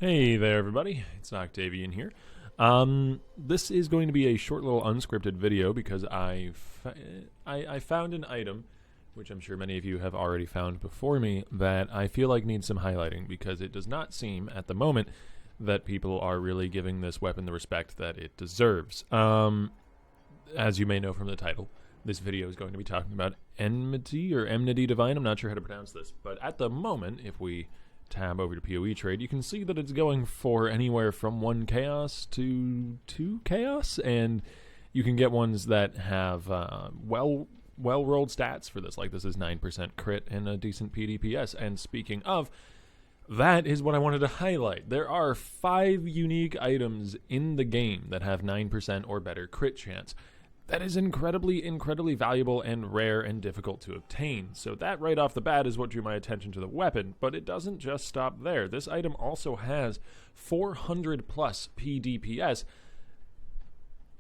Hey there, everybody. It's Octavian here. This is going to be a short little unscripted video because I found an item, which I'm sure many of you have already found before me, that I feel like needs some highlighting because it does not seem, at the moment, that people are really giving this weapon the respect that it deserves. As you may know from the title, this video is going to be talking about Enmity or Enmity Divine. I'm not sure how to pronounce this, but at the moment, if we tab over to PoE trade, you can see that it's going for anywhere from 1 chaos to 2 chaos, and you can get ones that have well-rolled stats for this, like this is 9% crit and a decent PDPS. And speaking of, that is what I wanted to highlight. There are 5 unique items in the game that have 9% or better crit chance. That is incredibly valuable and rare and difficult to obtain. So that right off the bat is what drew my attention to the weapon, but it doesn't just stop there. This item also has 400 plus PDPS,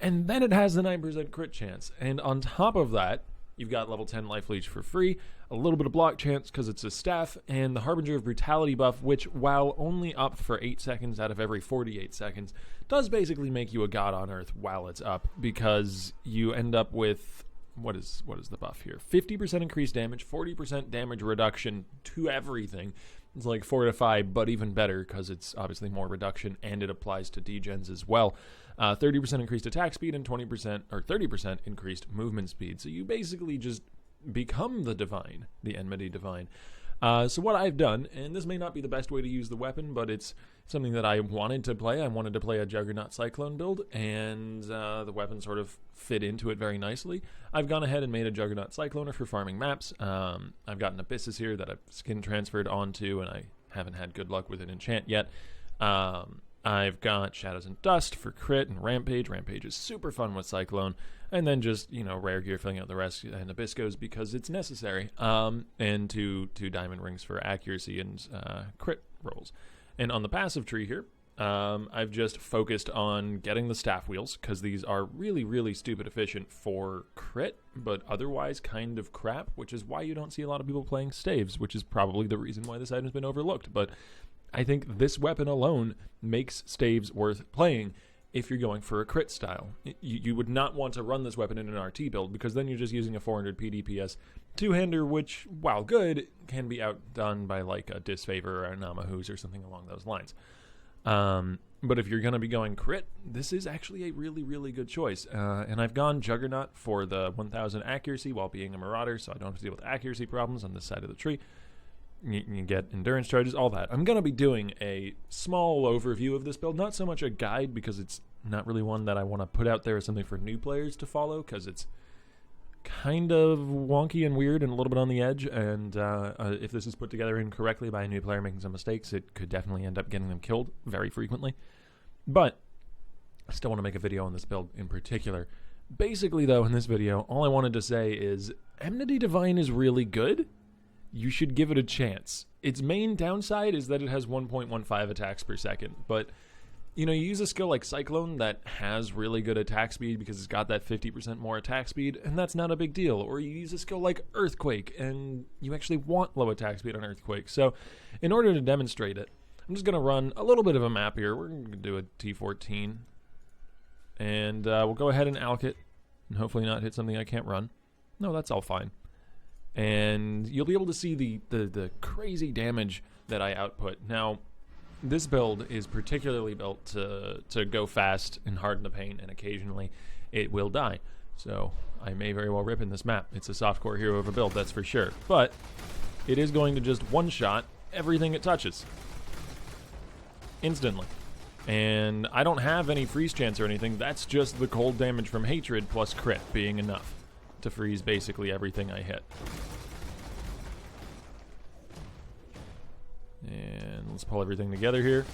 and then it has the 9% crit chance. And on top of that, you've got level 10 life leech for free, a little bit of block chance because it's a staff, and the Harbinger of Brutality buff, which, while only up for 8 seconds out of every 48 seconds, does basically make you a god on earth while it's up, because you end up with, what is the buff here? 50% increased damage, 40% damage reduction to everything. It's like Fortify, but even better because it's obviously more reduction, and it applies to degens as well. 30% increased attack speed and 20% or 30% increased movement speed. So you basically just become the Divine, the Enmity Divine. So what I've done, and this may not be the best way to use the weapon, but it's something that I wanted to play. I wanted to play a Juggernaut Cyclone build, and the weapon sort of fit into it very nicely. I've gone ahead and made a Juggernaut Cycloner for farming maps. I've got an Abysses here that I've skin transferred onto, and I haven't had good luck with an enchant yet. I've got Shadows and Dust for crit and Rampage. Rampage is super fun with Cyclone. And then just, rare gear filling out the rest, and Abysscos because it's necessary. And two diamond rings for accuracy and crit rolls. And on the passive tree here, I've just focused on getting the staff wheels, because these are really stupid efficient for crit, but otherwise kind of crap, which is why you don't see a lot of people playing staves, which is probably the reason why this item's been overlooked. But I think this weapon alone makes staves worth playing if you're going for a crit style. You would not want to run this weapon in an RT build, because then you're just using a 400 PDPS two-hander, which, while good, can be outdone by like a Disfavor or a Namahu's or something along those lines. But if you're going to be going crit, this is actually a really good choice. And I've gone Juggernaut for the 1000 accuracy while being a Marauder, so I don't have to deal with accuracy problems on this side of the tree. You get endurance charges, all that. I'm going to be doing a small overview of this build, not so much a guide, because it's not really one that I want to put out there as something for new players to follow, because it's kind of wonky and weird and a little bit on the edge, and if this is put together incorrectly by a new player making some mistakes, it could definitely end up getting them killed very frequently. But I still want to make a video on this build in particular. Basically, though, in this video, all I wanted to say is Enmity Divine is really good. You should give it a chance. Its main downside is that it has 1.15 attacks per second, but you use a skill like Cyclone that has really good attack speed because it's got that 50% more attack speed, and that's not a big deal. Or you use a skill like Earthquake, and you actually want low attack speed on Earthquake. So in order to demonstrate it, I'm just going to run a little bit of a map here. We're going to do a T14, and we'll go ahead and alch it, and hopefully not hit something I can't run. No, that's all fine. And you'll be able to see the crazy damage that I output. Now, this build is particularly built to go fast and harden the paint, and occasionally it will die. So I may very well rip in this map. It's a softcore hero of a build, that's for sure. But it is going to just one-shot everything it touches. Instantly. And I don't have any freeze chance or anything. That's just the cold damage from Hatred plus crit being enough to freeze basically everything I hit. And let's pull everything together here.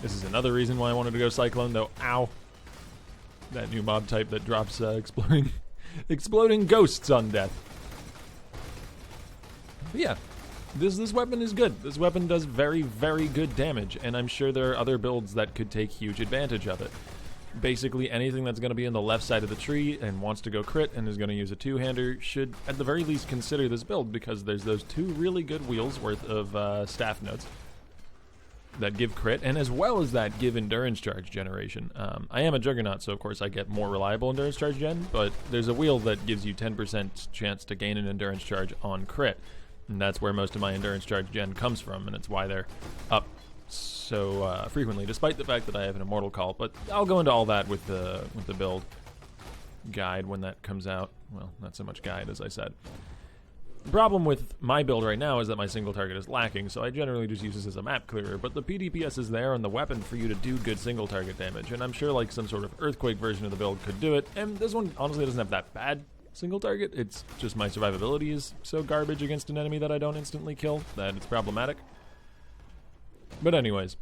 This is another reason why I wanted to go Cyclone, though. Ow. That new mob type that drops exploding ghosts on death. But yeah, this weapon is good. This weapon does very good damage, and I'm sure there are other builds that could take huge advantage of it. Basically anything that's going to be in the left side of the tree and wants to go crit and is going to use a two-hander should at the very least consider this build, because there's those 2 really good wheels worth of staff notes. that give crit, and as well as that give endurance charge generation. I am a juggernaut, so of course I get more reliable endurance charge gen, but there's a wheel that gives you 10% chance to gain an endurance charge on crit, and that's where most of my endurance charge gen comes from, and it's why they're up so frequently, despite the fact that I have an immortal call. But I'll go into all that with the build guide when that comes out. Well, not so much guide, as I said. The problem with my build right now is that my single target is lacking, so I generally just use this as a map clearer, but the PDPS is there on the weapon for you to do good single target damage, and I'm sure like some sort of earthquake version of the build could do it, and this one honestly doesn't have that bad single target. It's just my survivability is so garbage against an enemy that I don't instantly kill that it's problematic. But anyways,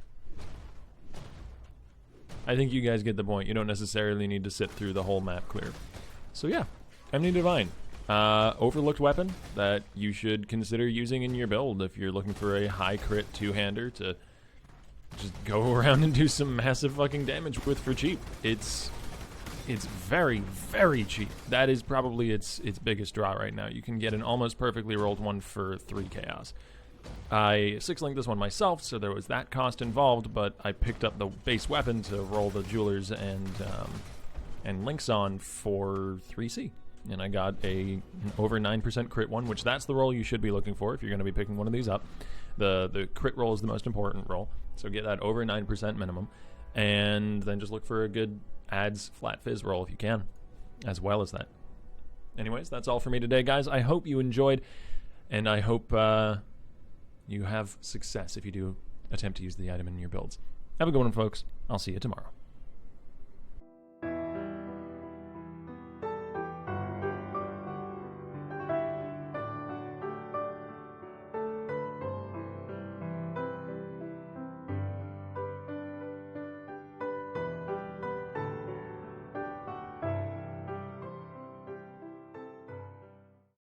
I think you guys get the point. You don't necessarily need to sit through the whole map clear. So yeah, Enmity Divine. Overlooked weapon that you should consider using in your build if you're looking for a high crit two-hander to just go around and do some massive fucking damage with for cheap. It's very, very cheap. That is probably its biggest draw right now. You can get an almost perfectly rolled one for 3 chaos. I 6-linked this one myself, so there was that cost involved, but I picked up the base weapon to roll the jewelers and links on for 3C. And I got an over 9% crit one, which that's the roll you should be looking for if you're going to be picking one of these up. The crit roll is the most important roll, so get that over 9% minimum, and then just look for a good adds flat fizz roll if you can, as well as that. Anyways, that's all for me today, guys. I hope you enjoyed, and I hope you have success if you do attempt to use the item in your builds. Have a good one, folks. I'll see you tomorrow.